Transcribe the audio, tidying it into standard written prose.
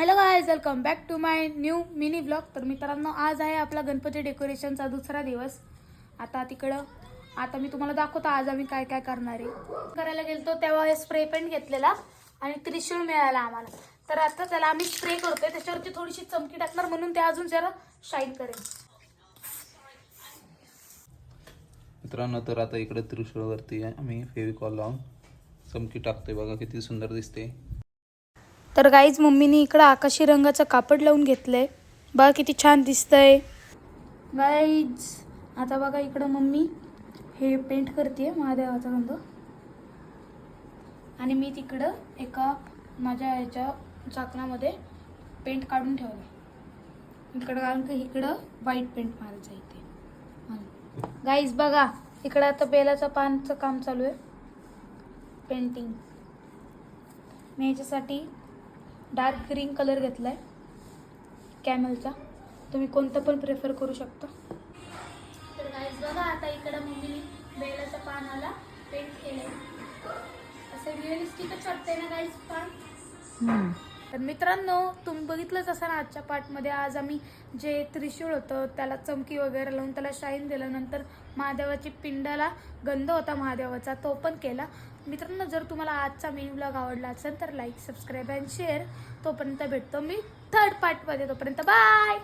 Hello guys, welcome back to my new mini vlog. तर मित्रांनो, आज आहे आपला गणपती डेकोरेशनचा दुसरा दिवस. आता मी तुम्हाला दाखवतो आज आम्ही काय काय करणार आहे. करायला गेलतो तेव्हा स्प्रे पेंट घेतलेला आणि त्रिशूळ मिळाला आम्हाला. तर आता त्याला आम्ही स्प्रे करतोय, त्याच्यावरती थोडीशी चमकी टाकणार म्हणून ते अजून जरा शाईन करेल. मित्रांनो, तर आता इकडे त्रिशूळवरती आम्ही फेविकॉल लावून चमकी टाकतोय. बघा किती सुंदर दिसते. तर गाईज, मम्मीने इकडं आकाशी रंगाचं कापड लावून घेतलंय. बघा किती छान दिसतंय गाईज. आता बघा इकडं मम्मी हे पेंट करते महादेवाचा रंग, आणि मी तिकडं एका माझ्या ह्याच्या झाकणामध्ये पेंट काढून ठेवलं इकडं, कारण की इकडं व्हाईट पेंट मारायचं इथे. गाईज बघा, इकडं आता बेलाचं पानचं काम चालू आहे, पेंटिंग. मी ह्याच्यासाठी डार्क ग्रीन कलर घेतलाय कॅमलचा. तुम्ही कोणतं पण प्रेफर करू शकता. तर गाईज बघा, आता इकडं मम्मीने बेलाच्या पानाला पेंट केलंय. असं रिअलिस्टिकच वाटतंय ना गाईज पान. तर मित्रांनो, तुम्ही बघितलंच असं ना आजच्या पार्टमध्ये. आज आम्ही जे त्रिशूळ होतं त्याला चमकी वगैरे लावून त्याला शाईन दिलं. नंतर महादेवाची पिंडाला गंध होता महादेवाचा, तो पण केला. मित्रांनो, जर तुम्हाला आजचा मिनी ब्लॉग आवडला असेल तर लाईक, सबस्क्राईब अँड शेअर. तोपर्यंत भेटतो मी थर्ड पार्टमध्ये. तोपर्यंत बाय.